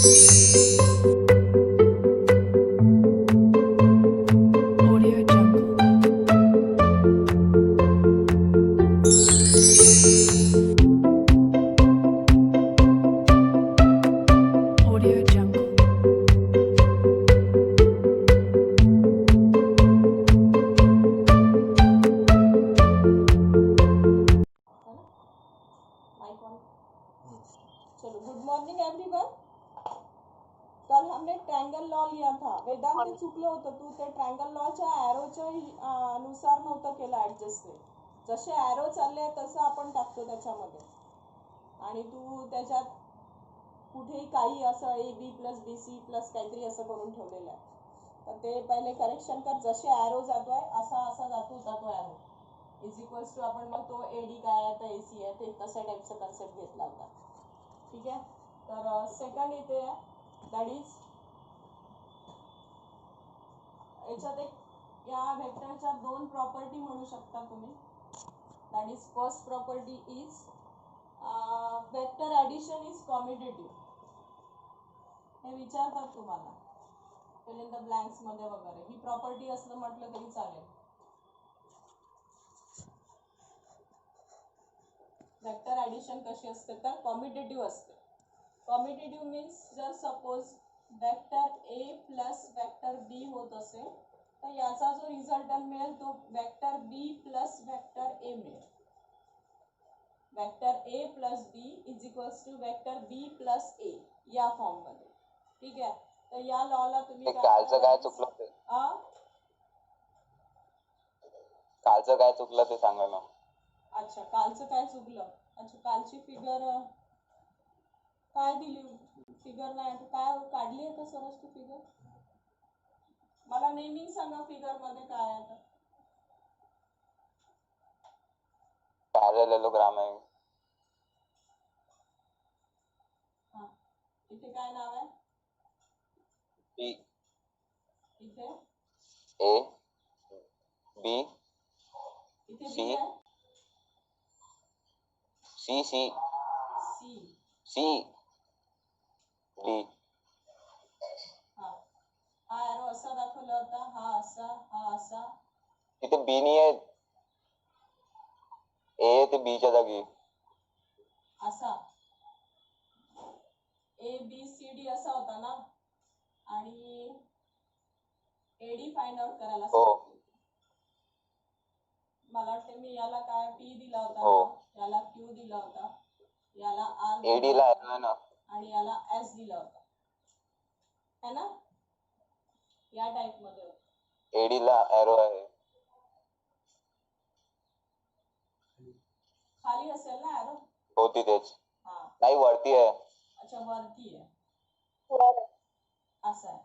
Audio Jungle. Audio Jungle. Mic on. चलो, good morning everyone. कल हमने ट्रायंगल लॉ लिया था. वेदांत ते चुकलं होतं. तू ते ट्रायंगल लॉच्या ॲरोच्या नुसार नव्हतं केलं ॲडजस्टमेंट. जसे ॲरो चालले तसं आपण टाकतो त्याच्यामध्ये, आणि तू त्याच्यात कुठेही काही असं A B plus B C plus काहीतरी असं करून ठेवलेलं आहे. तर ते पहिले करेक्शन कर. जसे ॲरो जातोय असा असा जातो ॲरो इज इक्वल्स टू, आपण मग तो ए डी काय आहे तर ए सी आहे ते तशा टाईपचा कन्सेप्ट घेतला होता. ठीक आहे. तर सेकंड इथे आहे, दॅट इज याच्यात एक या व्हेक्टरच्या दोन प्रॉपर्टी म्हणू शकता तुम्ही. That is first property is vector addition is commutative. हे विचारतात तुम्हाला फिल इन द ब्लँक्स मध्ये वगैरे. ही प्रॉपर्टी असलं म्हटलं तरी चालेल. वेक्टर ॲडिशन कशी असते तर कॉम्युटेटिव्ह असते. कॉम्युटेटिव्ह मीन्स जर suppose vector A plus vector B होत असेल तर याचा जो रिझल्टंट मिळेल तो vector B plus vector A मिळेल. Vector A plus B is equals to vector B plus A या फॉर्म मध्ये. ठीक आहे. तर या लॉला तुम्ही कालचं काय चुकलं ते कालचं काय चुकलं ते सांगा ना. अच्छा, कालचं काय चुकलं. अच्छा, कालची फिगर काय दिली. फिगर नाही काय काढली आहे का सरस तू फिगर. मला नेमिंग सांगा फिगर मध्ये काय आहे. पॅरलेलोग्राम आहे. हा, इथे काय नाव आहे. बी इथे ए बी इथे सी बी आहे. सी सी सी सी डी. हा, हा एरो असा दाखवला होता, हा असा, हा असा. तिथे बी नाही आहे. ए ते बीच्या जागी असा ए बी सी डी असा होता ना. आणि एडी फाइंड आउट करायला हो. सांगितलं. मला वाटते मी याला काय पी दिला होता हो. ना, याला क्यू दिला होता, याला आर एडी ला आहे ना. आणि याला एस दिला होता है ना. या टाइप मध्ये होतं. एडी ला एरो आहे. खाली असेल ना एरो. हो तिथेच. हा, नाही वरती आहे. अच्छा वरती आहे. असं आहे.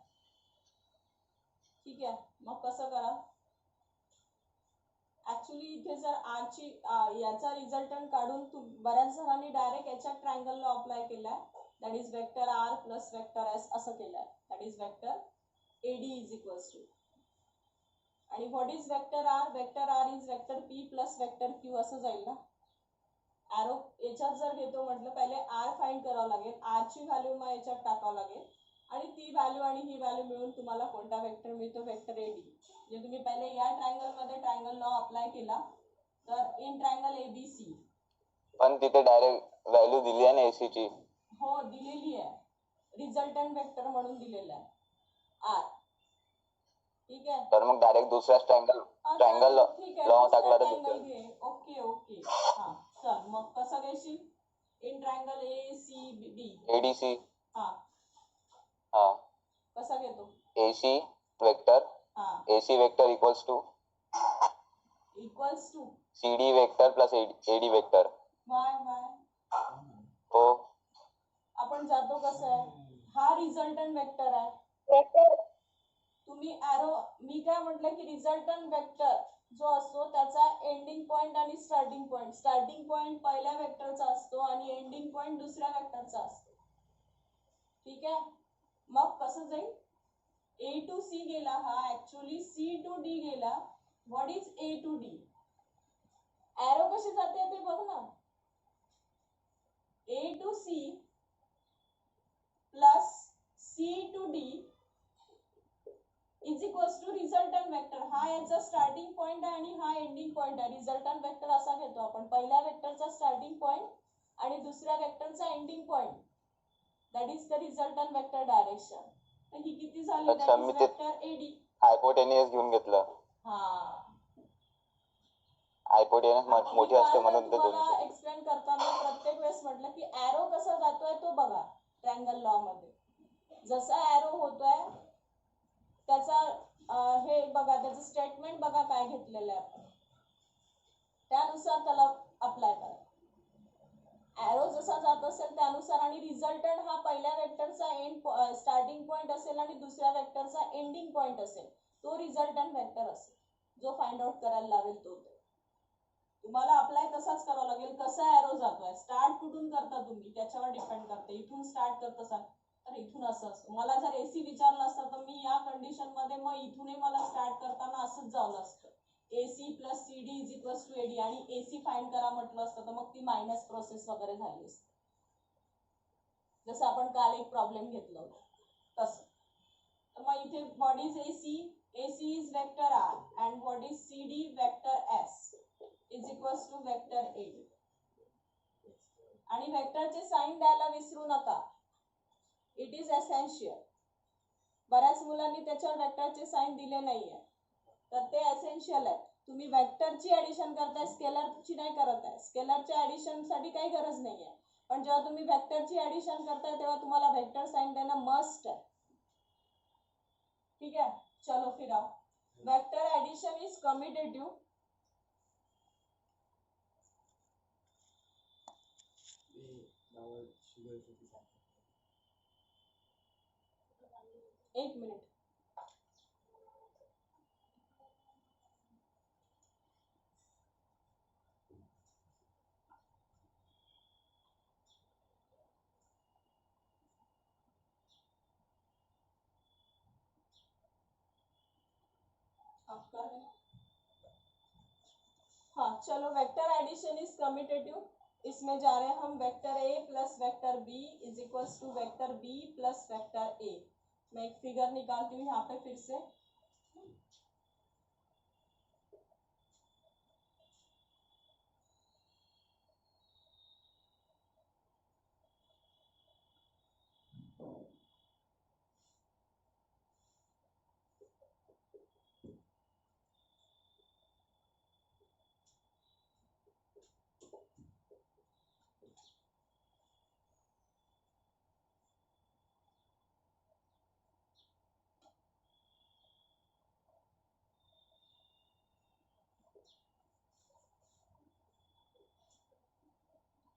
ठीक आहे. मग कसं करा. ऍक्च्युली इथे जर आरची याचा रिझल्टंट काढून तू बऱ्याच जणांनी डायरेक्ट याच्या ट्रायंगलला अप्लाय केलाय. That is vector R plus vector S असं केलंय. That is vector AD is equals to. आणि what is vector R. Vector R is vector P plus vector Q असं जाईल ना. ॲरो याच्यात जर घेतो म्हटलं पहिले आर फाइंड करावं लागेल. आरची व्हॅल्यू मग याच्यात टाकावं लागेल आणि ती व्हॅल्यू आणि ही व्हॅल्यू मिळून तुम्हाला कोणता वेक्टर मिळतो. Vector AD. म्हणजे तुम्ही पहिले या ट्रायंगल मध्ये ट्रायंगल लॉ अप्लाय केला तर इन ट्रायंगल ए बी सी. पण तिथे डायरेक्ट व्हॅल्यू दिली आहे ना एसी ची. हो दिलेली आहे. रिझल्टंट वेक्टर म्हणून दिलेला आहे आर. ठीक आहे. तर मग डायरेक्ट दुसऱ्याच ट्रायंगल ठीक आहे, लॉ दुसरा टाकला तर ट्रायंगल घे. Okay okay. हा चल मग कसं घेशील. In triangle A C B. ADC. हा हा, कसा घेतो. AC vector. हा, AC vector equals to CD vector plus AD vector. Why why. हो. आपण जातो कसं आहे. हा रिझल्टंट वेक्टर आहे. तुम्ही ॲरो मी काय म्हटलं की रिझल्टंट वेक्टर जो असतो त्याचा एंडिंग पॉइंट आणि स्टार्टिंग पॉइंट. स्टार्टिंग पॉइंट पहिल्या वेक्टरचा असतो आणि एंडिंग पॉइंट दुसऱ्या वेक्टरचा असतो. ठीक आहे. मग कसं जाईल. ए टू सी गेला हा, ऍक्च्युली सी टू डी गेला. What is A to D. Arrow कशी जाते ते बघ ना. A to C plus to resultant vector. हा याचा स्टार्टिंग पॉइंट आहे आणि हा एंडिंग पॉइंट आहे. रिझल्टंट वेक्टर असा घेतो आपण, पहिल्या वेक्टरचा स्टार्टिंग पॉइंट आणि दुसऱ्या वेक्टरचा ending point. That is the resultant vector direction. तर ही किती झाली? अच्छा, दॅट इज मी ते वेक्टर एडी. हायपोटेनियस घेऊन घेतलं. हा, हायपोटेनियस मोठी असते म्हणून ते तुम्हाला 200. एक्सप्लेन करताना प्रत्येक वेळेस म्हटलं की एरो कसा जातोय तो बघा. ट्रायंगल लॉ मध्ये जसा एरो होतोय त्याचा हे बघा, त्याचं स्टेटमेंट बघा काय घेतलेलं आहे आपण, त्यानुसार त्याला अप्लाय करा. एरो जसा जात असेल त्यानुसार, आणि रिझल्टंट हा पहिल्या वेक्टरचा स्टार्टिंग पॉइंट असेल आणि दुसऱ्या वेक्टरचा एंडिंग पॉइंट असेल, तो रिझल्टंट वेक्टर असेल जो फाइंड आउट करायला लावेल तो. तुम्हाला अप्लाय तसाच करावा लागेल. कसा एरो जातोय, स्टार्ट कुठून करता तुम्ही त्याच्यावर डिपेंड करते. इथून स्टार्ट करत असाल तर इथून असं असतं. मला जर एसी विचारलं असतं तर मी या कंडिशन मध्ये मग इथूनही मला स्टार्ट करताना असंच जावं असतं, AC plus CD is equals to AD, आणि AC फाइंड करा म्हटलं असतं तर मग ती मायनस प्रोसेस वगैरे झाली असते, जसं आपण काल एक प्रॉब्लेम घेतलं होतं तसं. तर मग इथे what is AC is vector R and what is CD vector S is equals to vector AD. आणि वेक्टरचे साइन द्यायला विसरू नका, इट इज एसेन्शियल. बऱ्याच मुलांनी त्याच्यावर वेक्टरचे साइन दिले नाहीये, तर ते एसेन्शियल आहे. तुम्ही वेक्टरची ऍडिशन करताय, स्केलरची नाही करत आहे. स्केलरच्या ऍडिशन साठी काही गरज नाहीये, पण जेव्हा तुम्ही वेक्टरची ऍडिशन करताय तेव्हा तुम्हाला वेक्टर साइन देणं मस्ट आहे. ठीक है, चलो फिर आओ. Vector addition is commutative. एक मिनिट. हाँ चलो, वेक्टर एडिशन इज कम्यूटेटिव. इसमें जा रहे हैं हम vector A plus vector B is equals to vector B plus vector A. मैं एक फिगर निकालती हूँ यहाँ पे फिर से.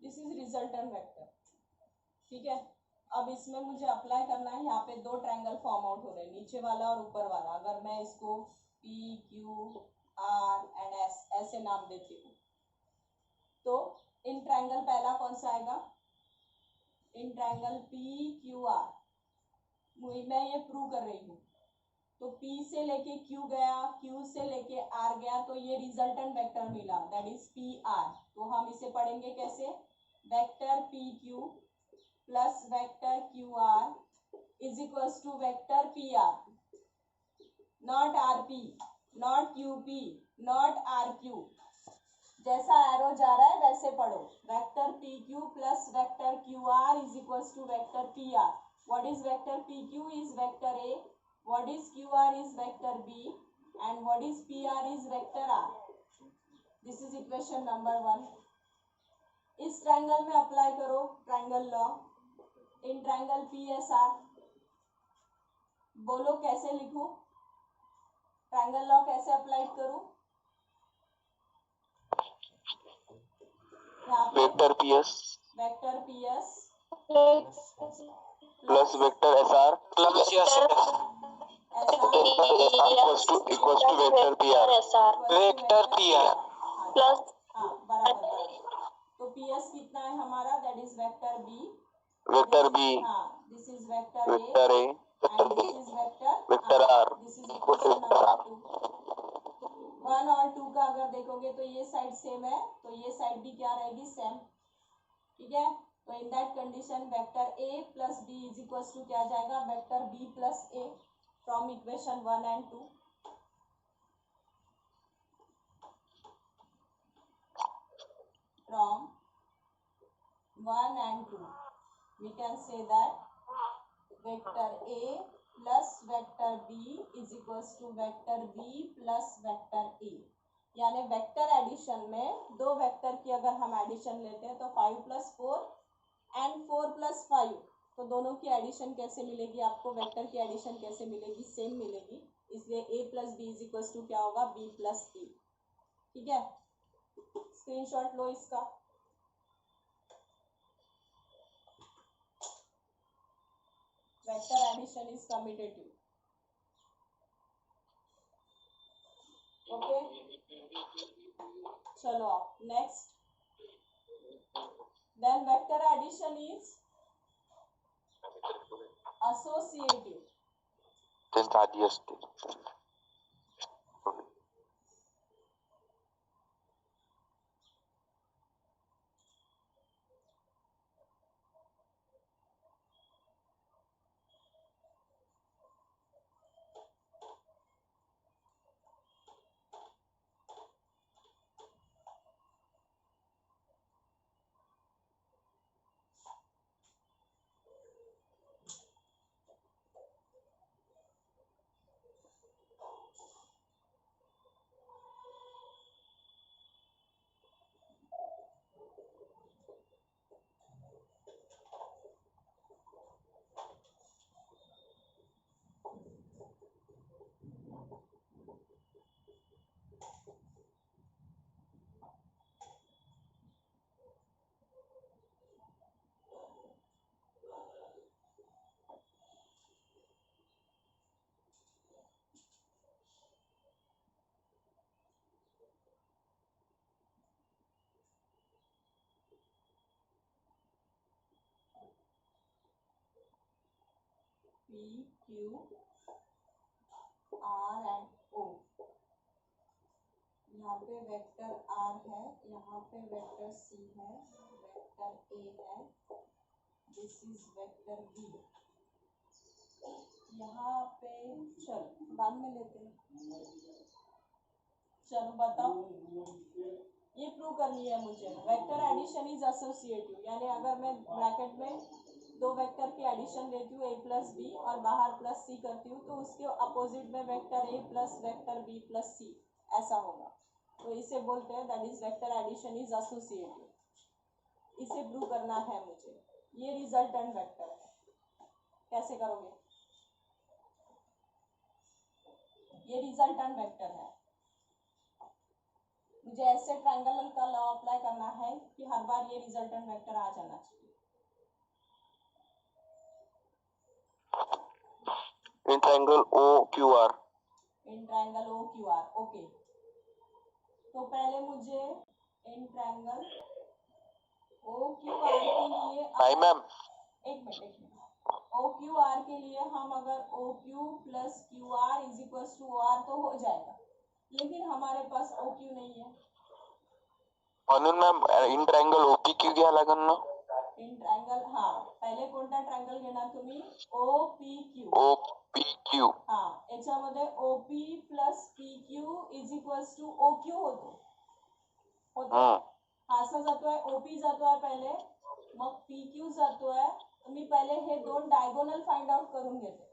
This is resultant vector. ठीक है, अब इसमें मुझे अप्लाई करना है. यहाँ पे दो ट्रायंगल फॉर्म आउट हो रहे हैं, नीचे वाला और ऊपर वाला. अगर मैं इसको P Q R and S ऐसे नाम देती हूँ तो इन ट्रायंगल पहला कौन सा आएगा? In triangle P Q R. मैं ये प्रूव कर रही हूँ, तो P से लेके Q गया, Q से लेके R गया, तो ये रिजल्टेंट वेक्टर मिला, दैट इज PR. तो हम इसे पढ़ेंगे कैसे? Vector PQ plus vector QR is equals to vector PR, not RP, not QP, not RQ. जैसा एरो जा रहा है वैसे पढ़ो. Vector PQ plus vector QR is equals to vector PR. What is vector PQ is vector A, what is QR is vector B, and what is PR is vector R. This is equation number 1. इस triangle में apply करो triangle law. In triangle PSR बोलो कैसे लिखूं? Triangle law कैसे apply करूं? Vector PS plus vector SR plus equals to vector PR plus. हाँ बराबर. तो PS कितना है हमारा? That is vector B. हाँ, this is vector A and this is vector R. This is equation number 2. 1 और 2 का अगर देखोगे तो ये साइड सेम है, तो ये साइड भी क्या रहेगी? सेम. ठीक है, तो in that condition vector A plus B is equals to क्या जाएगा? Vector B plus A from equation 1 and 2. from 1 and 2. We can say that vector A plus vector B is equals to vector B plus vector A. यानी vector addition में दो vector की अगर हम addition लेते हैं तो 5 + 4 एंड 4 + 5, तो दोनों की एडिशन कैसे मिलेगी आपको, वेक्टर की एडिशन कैसे मिलेगी, सेम मिलेगी, इसलिए A + B is equals to क्या होगा, B + A। ठीक है, स्क्रीनशॉट लो इसका। Vector addition is commutative. Okay, चलो आप next. Then vector addition is associative. त्यांचा आधी असते P, Q, R and O। यहाँ पे वेक्टर R है, यहाँ पे वेक्टर C है, वेक्टर A है, दिस इज वेक्टर B। यहाँ पे चलो बाद में लेते हैं। चलो बताओ, ये प्रूव करनी है मुझे। वेक्टर एडिशन इज एसोसिएटिव, यानी अगर मैं ब्रैकेट में दो वेक्टर की एडिशन लेती हूँ A + B और बाहर +C करती हूँ, तो उसके अपोजिट में vector A plus vector B + C ऐसा होगा, तो इसे बोलते हैं that is vector addition is associative. इसे प्रूव करना है मुझे। ये रिजल्टेंट वेक्टर है, कैसे करोगे, ये रिजल्टेंट वेक्टर है। मुझे ऐसे ट्रायंगल का लॉ अप्लाई करना है कि हर बार ये रिजल्टेंट वेक्टर आ जाना चाहिए। In triangle OQR, in triangle OQR। Okay, तो पहले मुझे इन ट्रायंगल OQR के लिए नहीं मैम, एक मिनट OQR के लिए हम अगर OQ + QR is equals to OR तो हो जाएगा, लेकिन हमारे पास OQ नहीं है। म्हणून मॅम इन ट्रायंगल OPQ घ्यायला लागेल ना। इन ट्रायंगल, हाँ पहले कोणता ट्रायंगल घेणार तुम्ही, OPQ। OPQ, हाँ, याच्यामध्ये OP + PQ is equals to OQ होतो। हा असा जातोय, OP जातोय पहिले, मग PQ जातोय, तर मी पहिले हे दोन डायगोनल फाइंड आउट करून घेते।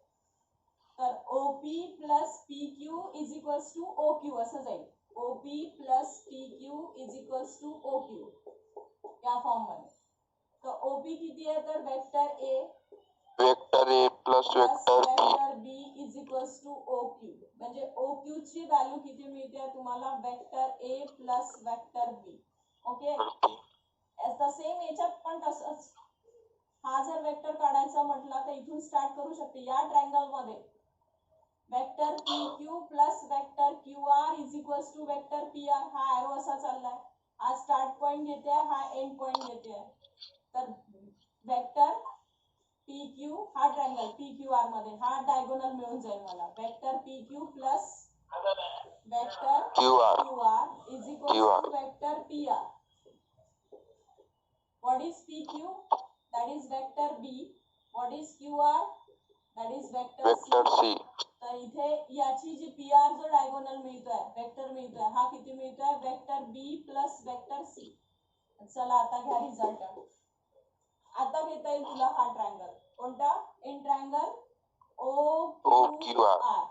तर OP + PQ is equals to OQ असं जाईल। OP + PQ is equals to OQ या फॉर्म मध्ये। तो OP किती आहे, तर vector A vector A plus vector B, vector B is equals to OQ, म्हणजे OQ ची व्हॅल्यू किती मिळते तुम्हाला, vector A plus vector B। Okay, आता सेम याच्यात पण तसंच, हा जर वेक्टर काढायचा म्हटला तर इथून स्टार्ट करू शकते। या ट्रायंगल मध्ये vector PQ plus vector QR is equals to vector PR, हा एरो असा चाललाय, हा स्टार्ट पॉइंट घेते आहे, हा एंड पॉइंट घेते आहे, तर वेक्टर PQ हा ट्रायंगल PQR मध्ये हा डायगोनल मिळून जाईल मला, vector PQ plus vector QR is equals to vector PR। What is PQ, that is vector B, what is QR, that is vector C। तर इथे याची जी PR जो डायगोनल मिळतोय, वेक्टर मिळतोय, हा किती मिळतोय, vector B plus vector C। चला आता घ्या रिझल्टंट. आता घेता येईल तुला हा ट्रायंगल. कोणता? In triangle O Q R.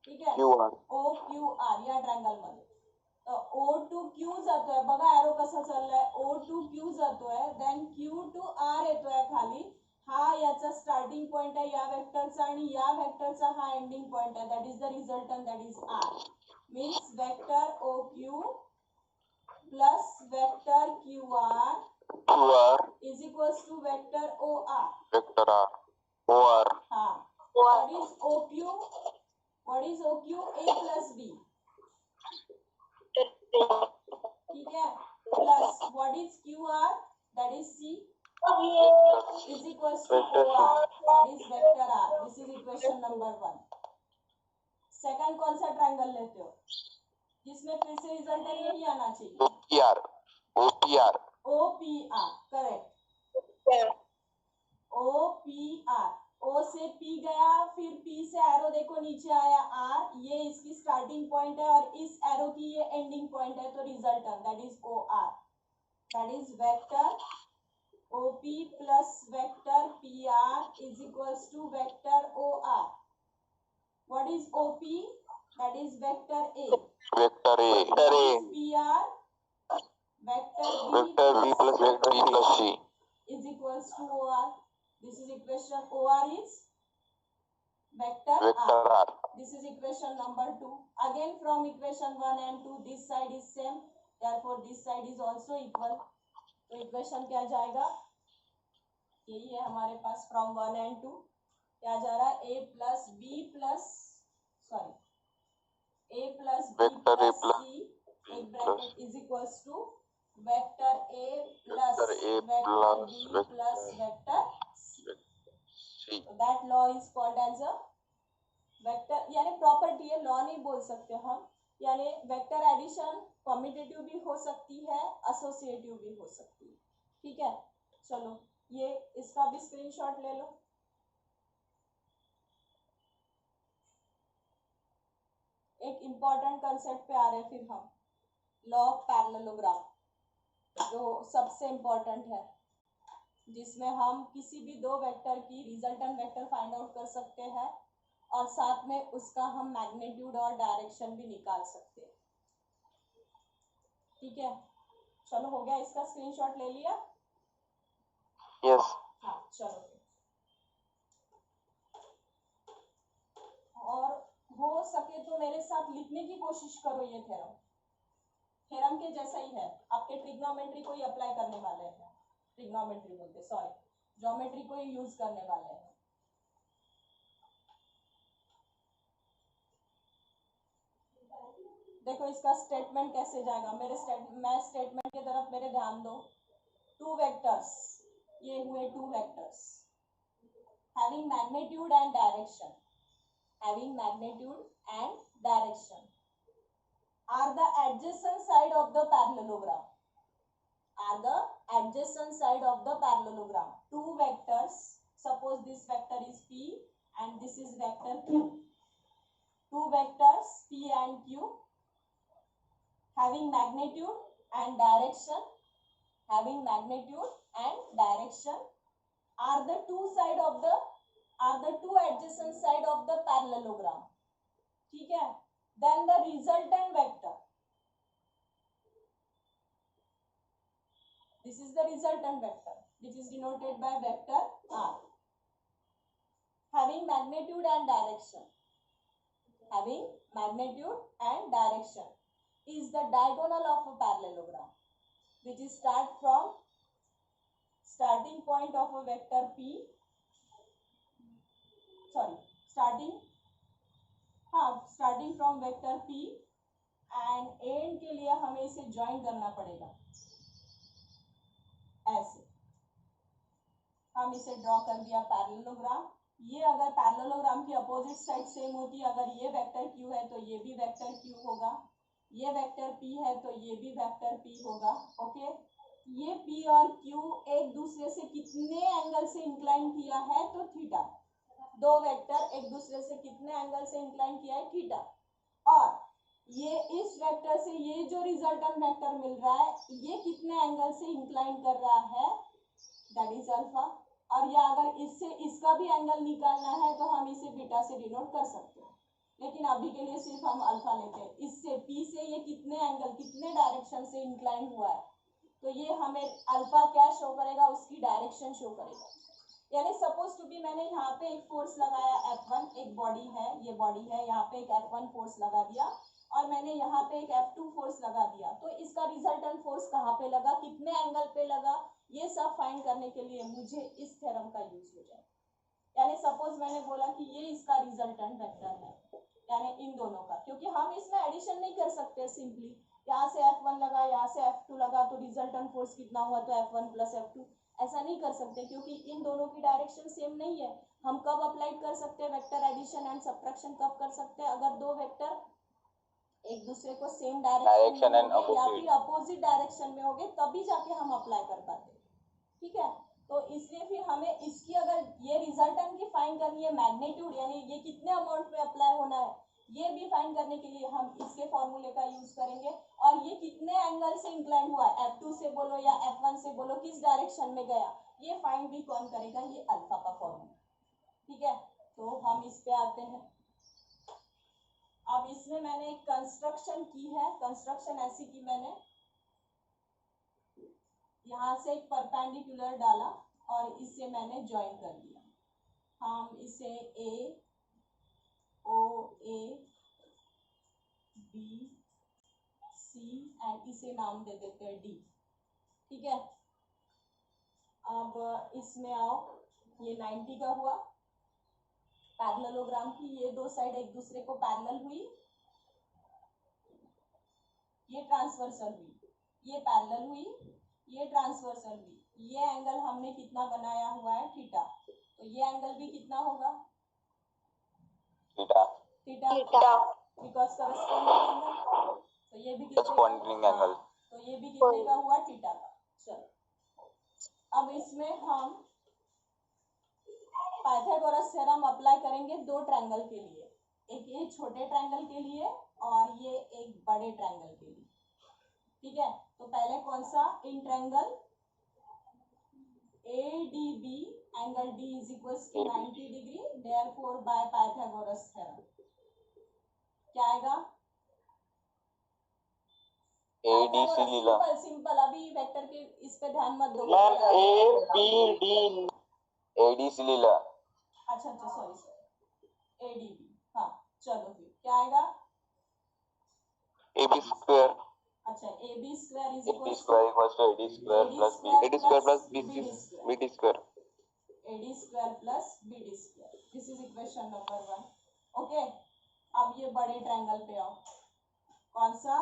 ठीक आहे, Q R O Q R या ट्रायंगल मध्ये ओ टू क्यू जातोय बघा, एरो कसा चाललाय, ओ टू क्यू जातोय, देन क्यू टू आर येतोय खाली. हा याचा स्टार्टिंग पॉइंट आहे या वेक्टरचा आणि या वेक्टरचा हा एंडिंग पॉइंट आहे. That is the resultant, that is R. Means vector O Q plus vector Q R is equals to vector O R. Vector R O R. हाँ, what is OQ? What is OQ? A plus B. ठीक है, plus what is QR? That is C is equals to OR. That is vector R. This is equation number 1. Second कौन सा triangle लेते हो जिसमें फिर से रिजल्ट यही आना चाहिए? OPR. OPR, correct. OPR. O से P गया, फिर P से एरो देखो नीचे आया R, ये इसकी स्टार्टिंग पॉइंट है और इस एरो की ये एंडिंग पॉइंट है, तो resultant that is OR. That is vector OP plus vector PR is equals to vector OR. What is OP? That is vector A. Vector A. PR vector B plus vector B plus C is equals to OR. This is equation OR is vector R. This is equation number 2. Again from equation 1 and 2 this side is same. Therefore this side is also equal. तो equation क्या जाएगा? यही है हमारे पास from 1 and 2. क्या जा रहा है? A plus B plus A plus B plus C एक bracket is equals to vector A plus vector B plus vector C. So that law is called as a vector, यानी property है, law नहीं बोल सकते हम. यानी vector addition commutative भी हो सकती है, एसोसिएटिव भी हो सकती है. ठीक है, चलो ये इसका भी स्क्रीनशॉट ले लो. एक इंपॉर्टेंट कंसेप्ट पे आ रहे हैं फिर हम, लॉ ऑफ पैरेललोग्राम, जो सबसे इम्पोर्टेंट है, जिसमें हम किसी भी दो वेक्टर की रिजल्टेंट वेक्टर फाइंड आउट कर सकते हैं और साथ में उसका हम मैग्नीट्यूड और डायरेक्शन भी निकाल सकते हैं. ठीक है, चलो हो गया, इसका स्क्रीनशॉट ले लिया? यस. हाँ चलो. और हो सके तो मेरे साथ लिखने की कोशिश करो. ये थ्योरम के जैसा ही है, आपके ट्रिग्नोमेट्री को ही अप्लाई करने वाले हैं. ट्रिग्नोमेट्री बोलते, सॉरी, ज्योमेट्री को ही यूज करने वाले हैं. देखो इसका स्टेटमेंट कैसे जाएगा. मैं स्टेटमेंट की तरफ मेरे ध्यान दो. टू वेक्टर्स, ये हुए to vectors having magnitude and direction, having magnitude and direction are the adjacent side of the parallelogram. Are the adjacent side of the parallelogram. Two vectors, suppose this vector is P and this is vector Q. Two vectors P and Q having magnitude and direction, having magnitude and direction are the two adjacent side of the parallelogram. ठीक है, then the resultant vector, this is the resultant vector which is denoted by vector R, having magnitude and direction, having magnitude and direction is the diagonal of a parallelogram, which is starting point of a vector P, starting from vector P and and के लिए हमें इसे join करना पड़ेगा. ऐसे हम इसे draw कर दिया पैरेललोग्राम. ये अगर पैरेललोग्राम की अपोजिट साइड सेम होती, अगर ये वेक्टर Q है तो ये भी वेक्टर Q होगा, ये वेक्टर P है तो ये भी वेक्टर P होगा. ओके, ये P और Q एक दूसरे से कितने एंगल से इंक्लाइन किया है? तो थीटा. दो वेक्टर एक दूसरे से कितने एंगल से इंक्लाइन किया है? थीटा. और ये इस वेक्टर से ये जो रिजल्टेंट वेक्टर मिल रहा है ये कितने एंगल से इंक्लाइन कर रहा है, दैट इज अल्फा। और या अगर इससे इसका भी एंगल निकालना है तो हम इसे बीटा से डिनोट कर सकते हैं, लेकिन अभी के लिए सिर्फ हम अल्फा लेते हैं। इससे पी से ये कितने एंगल कितने डायरेक्शन से इंक्लाइन हुआ है, तो ये हमें अल्फा क्या शो करेगा, उसकी डायरेक्शन शो करेगा। यानी सपोज टू बी मैंने यहाँ पे एक फोर्स लगाया F1, एक बॉडी है, ये बॉडी है, यहाँ पे एक F1 फोर्स लगा दिया और मैंने यहाँ पे एक F2 फोर्स लगा दिया, तो इसका रिजल्टेंट फोर्स कहाँ पे लगा, कितने एंगल पे लगा, ये सब फाइंड करने के लिए मुझे इस थ्योरम का यूज हो जाए। यानी सपोज मैंने बोला कि ये इसका रिजल्टेंट वेक्टर है, यानी इन दोनों का, क्योंकि हम इसमें एडिशन नहीं कर सकते सिंपली, यहाँ से F1 लगा यहाँ से F2 लगा तो रिजल्टेंट फोर्स कितना हुआ तो F1 प्लस F2, ऐसा नहीं कर सकते क्योंकि इन दोनों की डायरेक्शन सेम नहीं है। हम कब अप्लाई कर सकते हैं वेक्टर एडिशन एंड सब्ट्रैक्शन, कब कर सकते हैं, अगर दो वेक्टर एक दूसरे को सेम डायरेक्शन में होंगे या फिर अपोजिट डायरेक्शन में होंगे, तभी जाके हम अप्लाई कर पाते हैं। ठीक है, तो इसलिए फिर हमें इसकी अगर ये रिजल्टेंट की फाइंड करनी है, मैग्नीट्यूड यानी ये कितने अमाउंट में अप्लाई होना है, ये भी फाइंड करने के लिए हम इसके फॉर्मूले का यूज करेंगे। और ये कितने एंगल से इंक्लाइन हुआ है, F2 से बोलो या F1 से बोलो, किस डायरेक्शन में गया, ये फाइंड भी कौन करेगा, ये अल्फा का फॉर्मूला। ठीक है, तो हम इस पे आते हैं। अब इसमें मैंने एक कंस्ट्रक्शन की है, कंस्ट्रक्शन ऐसी की मैंने, यहाँ से एक परपेंडिकुलर डाला और इसे मैंने ज्वाइन कर दिया। हम इसे ए ओ ए बी सी एंड इसे नाम दे देते हैं डी। ठीक है, अब इसमें आओ, ये 90 का हुआ, पैरेललोग्राम की ये दो साइड एक दूसरे को पैरेलल हुई, ये ट्रांसवर्सल हुई, ये पैरेलल हुई, ये ट्रांसवर्सल हुई, ये एंगल हमने कितना बनाया हुआ है थीटा, तो ये एंगल भी कितना होगा theta theta, because corresponding angle, तो ये भी करस्पॉन्डिंग एंगल, तो ये भी कितने का हुआ थीटा का। चलो अब इसमें हम पाइथागोरस थ्योरम अप्लाई करेंगे दो ट्रायंगल के लिए, एक ये छोटे ट्रायंगल के लिए और ये एक बड़े ट्रायंगल के लिए। ठीक है, तो पहले कौन सा, in triangle ADB angle D is equals to 90 degree, therefore by Pythagoras theorem क्या आएगा, ADC लीला, सिंपल, अभी वेक्टर के इस पे ध्यान मत दो, ADC लीला, अच्छा सॉरी ADB, हाँ चलो फिर क्या आएगा, AB स्क्वायर, अच्छा AB square is AB square equals to AD square plus AD square plus BD square, AD square plus BD square, this is equation number 1। Okay, अब ये बड़े ट्रायंगल पे आओ, कौन सा,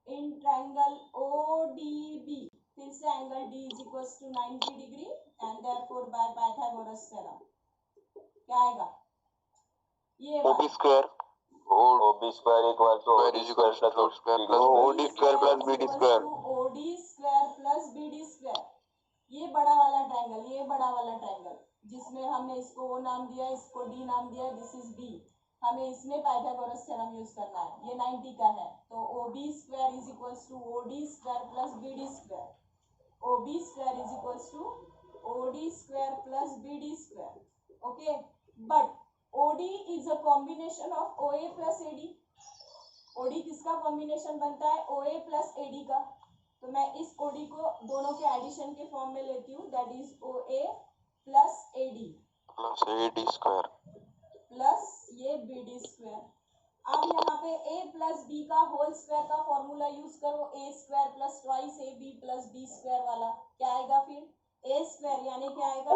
इन ट्रायंगल ODB, फिर से angle D is equals to 90 degree and therefore by Pythagoras theorem क्या आएगा, ये OB square, OB square equals to OD square plus OD square plus BD square, OD square plus BD square, ये बड़ा वाला triangle, ये बड़ा वाला triangle जिसमें हमने इसको O नाम दिया, इसको D नाम दिया, दिस इज D, हमें इसमें पाइथागोरस थ्योरम यूज करना है, ये 90 का है, तो OB square is equals to OD square plus BD square, OB square is equals to OD square plus BD square. Okay, but OD is a combination of OA plus AD, OD किसका combination बनता है, OA plus AD का, तो मैं इस OD को दोनों के एडिशन के फॉर्म में लेती हूँ, that is OA plus AD plus AD square plus ये BD स्क्वायर। अब यहाँ पे A प्लस B का होल स्क्वायर का फॉर्मूला यूज करो, A square plus twice AB plus B square वाला क्या आएगा, फिर A स्क्वायर यानी क्या आएगा,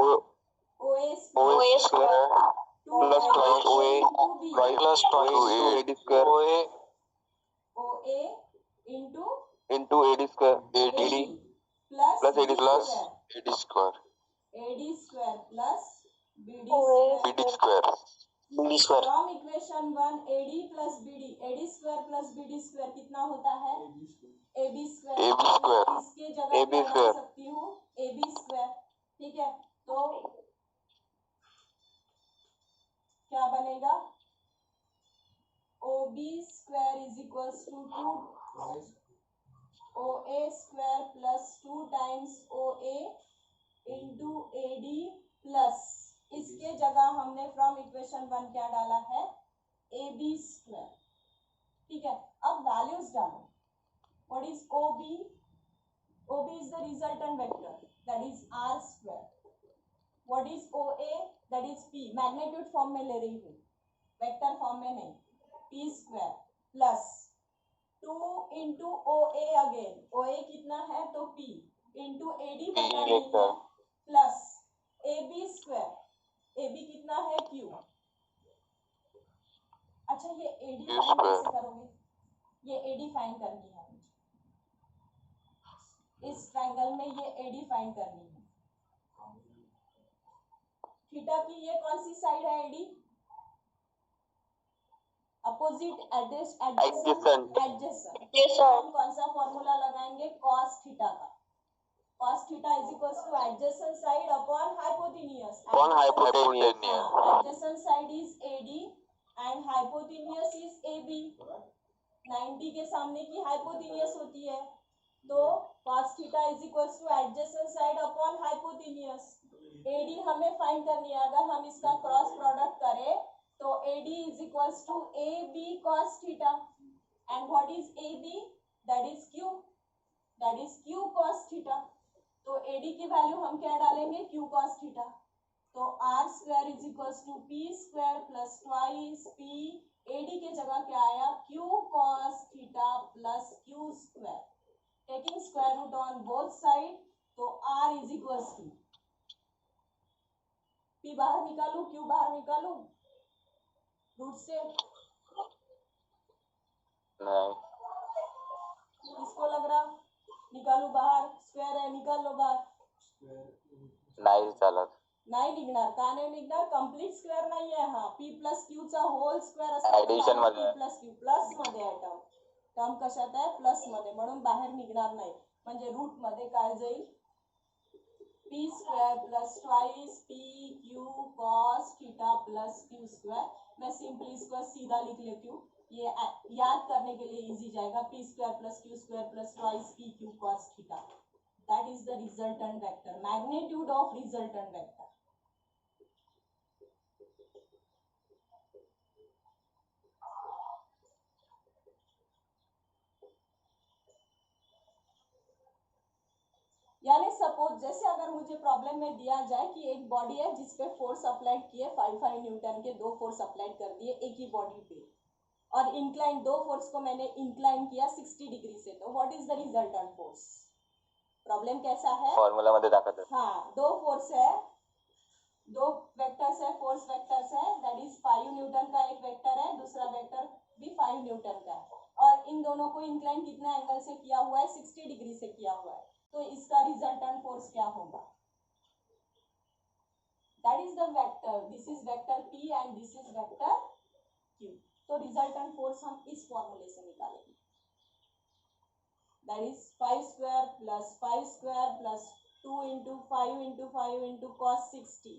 OA square plus twice OA plus twice AD square OA into AD square AD plus AD plus AD square plus BD square from equation 1 AD plus BD square plus BD square कितना होता है, AB square, इसके जगह AB मैं डाल square, सकती हूँ AB square. ठीक है, तो क्या बनेगा, OB OB square is equals to 2 OA square plus 2 times OA into AD plus इसके जगह हमने फ्रॉम इक्वेशन 1 क्या डाला है AB स्क्वायर. ठीक है, अब वैल्यूज डालो. What is OB? OB is the resultant vector, that is R square. What is OA? That is P. Magnitude form में ले रही हूँ, वेक्टर फॉर्म में नहीं. P square plus 2 into OA again. OA कितना है तो P into AD पता नहीं है प्लस AB स्क्वायर. AB कितना है Q. अच्छा ये AD फाइंड कैसे करोगे? ये AD फाइंड करनी है मुझे. इस ट्रायंगल में ये AD फाइंड करनी है. थीटा की ये कौन सी साइड है AD? Opposite, adjacent. हम कौन सा फॉर्मूला लगाएंगे? cos थीटा का. cos theta is equals two adjacent side upon hypotenuse. Adjacent side is AD and hypotenuse is AB. 90 के सामने की हाइपोटेन्यूज होती है, तो cos theta is equals two adjacent side upon hypotenuse. AD हमें find करनी है. अगर हम इसका क्रॉस प्रोडक्ट करें तो AD is equals to AB cos theta. And what is AB? That is Q. That is Q cos theta. तो AD की वैल्यू हम क्या डालेंगे? Q cos theta. तो R square is equals to P square plus twice P. AD के जगह क्या आया? Q cos theta plus Q square. Taking square root on both side, तो R is equals to P बाहर निकालू, Q बाहर निकालू रूट से. नहीं. इसको लग रहा निकालू बाहर. स्क्वायर है, निकाल लो बाहर. नाही चालत. नाही निघणार. का नाही निघणार? कंप्लीट स्क्वेअर नाही आहे हा. P प्लस Q चा होल स्क्वेअर ऍडिशन मध्ये प्लस Q प्लस मध्ये आहे. टर्म कशात आहे? प्लस मध्ये, म्हणून बाहेर निघणार नाही. म्हणजे रूट मध्ये काय जाईल? P square plus twice PQ cos theta plus Q square. मैं सिंपली इसको सीधा लिख लेती हूँ, ये याद करने के लिए इजी जाएगा. P square plus Q square plus twice PQ cos theta. That is the resultant vector, magnitude of resultant vector. यानी सपोज जैसे अगर मुझे प्रॉब्लम में दिया जाए कि एक बॉडी है जिसपे फोर्स अप्लाइड किए 5 न्यूटन के, दो फोर्स अप्लाइड कर दिए एक ही बॉडी पे, और इंक्लाइन दो फोर्स को मैंने इंक्लाइन किया 60 डिग्री से, तो what is the resultant force? Problem कैसा है? फॉर्मूला मध्ये दाखवत आहे. हाँ, दो फोर्स है, दो वेक्टर्स है, फोर्स वेक्टर्स है. दैट इज 5 न्यूटन का एक वेक्टर है, दूसरा वेक्टर भी 5 न्यूटन का है, और इन दोनों को इंक्लाइन कितना एंगल से किया हुआ है? 60 डिग्री से किया हुआ है. तो इसका रिजल्टेंट फोर्स क्या होगा? That is the vector. This is vector P and this is vector Q. तो रिजल्टेंट फोर्स हम इस फॉर्मूले से निकालेंगे. That is 5 square plus 2 into 5 into 5 into cos 60.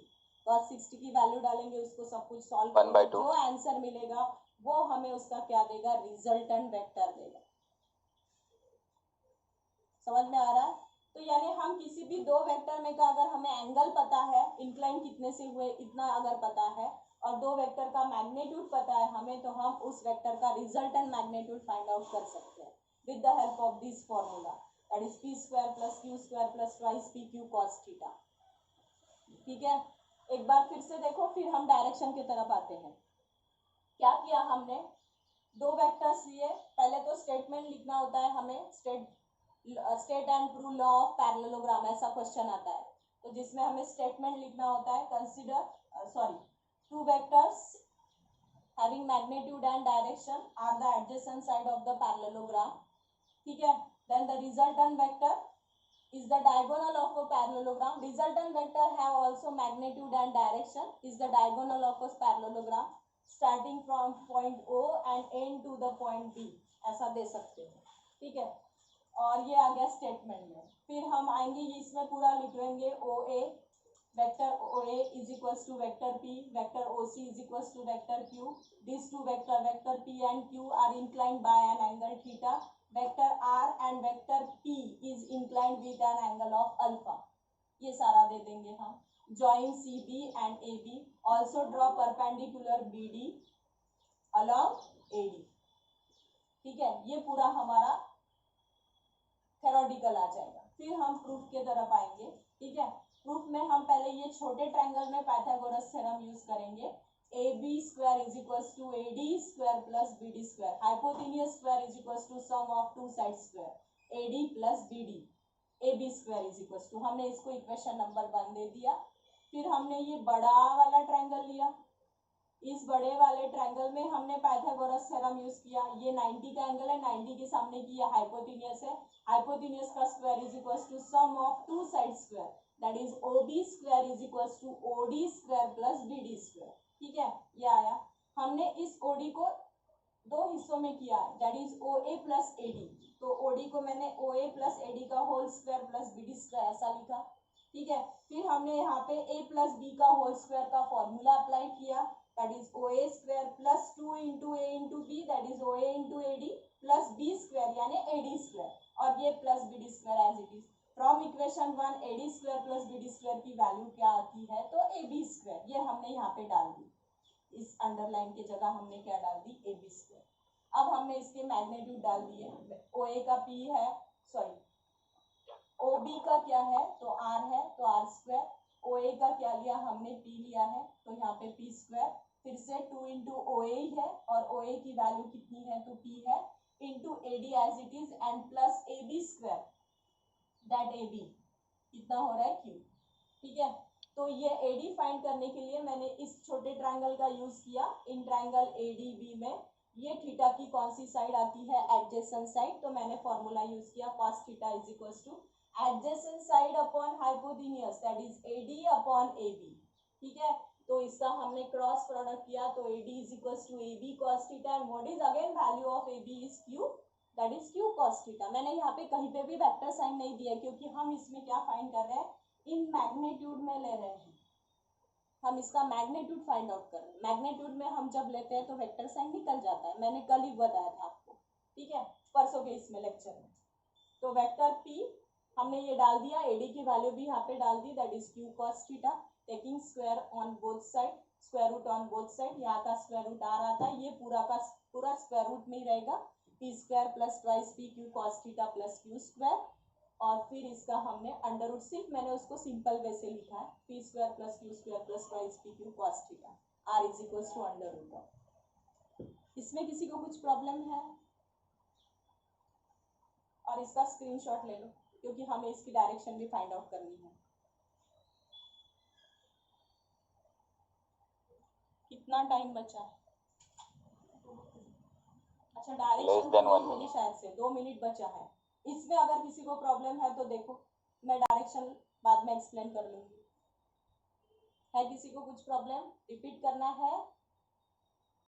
cos 60 की वैल्यू डालेंगे, उसको सब कुछ सॉल्व करेंगे, जो आंसर मिलेगा वो हमें उसका क्या देगा? रिजल्टेंट वेक्टर देगा. समझ में आ रहा है? तो यानी हम किसी भी दो वेक्टर में का अगर हमें एंगल पता है, इंक्लाइन कितने से हुए इतना अगर पता है, और दो वेक्टर का मैग्नीट्यूड पता है हमें, तो हम उस वेक्टर का रिजल्टेंट मैग्नीट्यूड फाइंड आउट कर सकते हैं with the help of this formula. That is P square plus Q square plus twice PQ cos theta. ठीक है, एक बार फिर से देखो, फिर हम डायरेक्शन की तरफ आते हैं. क्या किया हमने? दो वेक्टर्स लिए. पहले तो स्टेटमेंट लिखना होता है हमें, state and prove law of parallelogram, ऐसा क्वेश्चन आता है, तो जिसमें हमें स्टेटमेंट लिखना होता है. Consider two vectors having magnitude and direction are the adjacent side of the parallelogram. ठीक है, then the resultant vector is the diagonal of a parallelogram. Resultant vector have also magnitude and direction, is the diagonal of a parallelogram starting from point O and end to the point B. ऐसा दे सकते हैं. ठीक है, और ये आ गया statement में. फिर हम आएंगे, इसमें पूरा लिखेंगे OA, vector OA is equals to vector P, vector OC is equals to vector Q. These two vector P and Q are inclined by an angle theta. Vector R and vector P is inclined with an angle of alpha. ये सारा दे देंगे हम. Join CB and AB. Also draw perpendicular BD along AD. ठीक है, ये पूरा हमारा theoretical आ जाएगा. फिर हम प्रूफ के तरफ आएंगे. ठीक है, प्रूफ में हम पहले ये छोटे ट्रायंगल में पाइथागोरस थ्योरम यूज करेंगे. AB square is equals to AD square plus BD square. Hypotenuse square is equals to sum of two sides square. AD plus BD. AB square is equals to, हमने इसको equation number 1 दे दिया. फिर हमने ये बड़ा वाला triangle लिया. इस बड़े वाले ट्रायंगल में हमने पाइथागोरस थ्योरम यूज किया. ये 90 का एंगल है, 90 के सामने की ये हाइपोटेन्यूस है. हाइपोटेन्यूस का square is equals to sum of two side square, that is OB square is equals to OD square plus BD square. ठीक है, ये आया. हमने इस OD को दो हिस्सों में किया है, that is OA plus AD. तो OD को मैंने OA प्लस AD का whole square plus BD square ऐसा लिखा. ठीक है, फिर हमने यहाँ पे A प्लस B का होल स्क्वायर का फॉर्मूला अप्लाई किया, that is OA square plus 2 into A into B, that is OA into AD plus B square यानी AD स्क्वायर, और ये plus BD square as it is. From equation 1 AD square plus BD square की value क्या आती है, तो AB square. ये हमने यहाँ पे डाल दी, इस अंडरलाइन की जगह हमने क्या डाल दी, AB स्क्वायर. अब हमने इसके मैग्नीट्यूड डाल दिए. OA का P है, सॉरी OB का क्या है, तो R है, तो R स्क्वायर. OA का क्या लिया हमने, P लिया है, तो यहाँ पे P स्क्वायर. फिर से 2 इंटू OA है, और OA की वैल्यू कितनी है, तो P है, into AD as it is, and plus AB square, that AB कितना हो रहा है, Q. ठीक है, तो ये AD फाइंड करने के लिए मैंने इस छोटे ट्रायंगल का यूज किया. इन ट्रायंगल ADB में ये थीटा की कौन सी साइड आती है, एडजेसेंट साइड. तो मैंने फॉर्मूला यूज किया cos theta is equals two adjacent side upon hypotenuse, that is AD upon AB. ठीक है, तो इसका हमने क्रॉस प्रोडक्ट किया, तो AD is equals to AB cos theta, and what is again value of AB is Q, that is Q cos theta. मैंने यहाँ पे कहीं पे भी वेक्टर साइन नहीं दिया, क्योंकि हम इसमें क्या फाइंड कर रहे हैं, इन मैग्नीट्यूड में ले रहे हैं. हम इसका मैग्नीट्यूड फाइंड आउट कर रहे हैं. मैग्नीट्यूड में हम जब लेते हैं तो वेक्टर साइन निकल जाता है, मैंने कल ही बताया था आपको. ठीक है, परसों के इसमें लेक्चर में. तो वेक्टर P हमने ये डाल दिया, AD की वैल्यू भी यहाँ पे डाल दी, that is Q cos theta, taking square on both side, square root on both side. यहाँ का स्क्वायर रूट R आता है, ये पूरा का पूरा स्क्वायर रूट में ही रहेगा. P square plus twice PQ cos theta plus Q square, और फिर इसका हमने अंडर रूट, सिर्फ मैंने उसको सिंपल वे से लिखा है, P square plus Q square plus twice PQ cos theta, R is equals to under root of. इसमें किसी को कुछ प्रॉब्लम है, और इसका स्क्रीनशॉट ले लो, क्योंकि हमें इसकी डायरेक्शन भी फाइंड आउट करनी है. कितना टाइम बचा है, अच्छा डायरेक्शन होगी शायद से 2 मिनट बचा है. इसमें अगर किसी को प्रॉब्लम है तो देखो, मैं डायरेक्शन बाद में एक्सप्लेन कर लूंगी. है किसी को कुछ प्रॉब्लम, रिपीट करना है,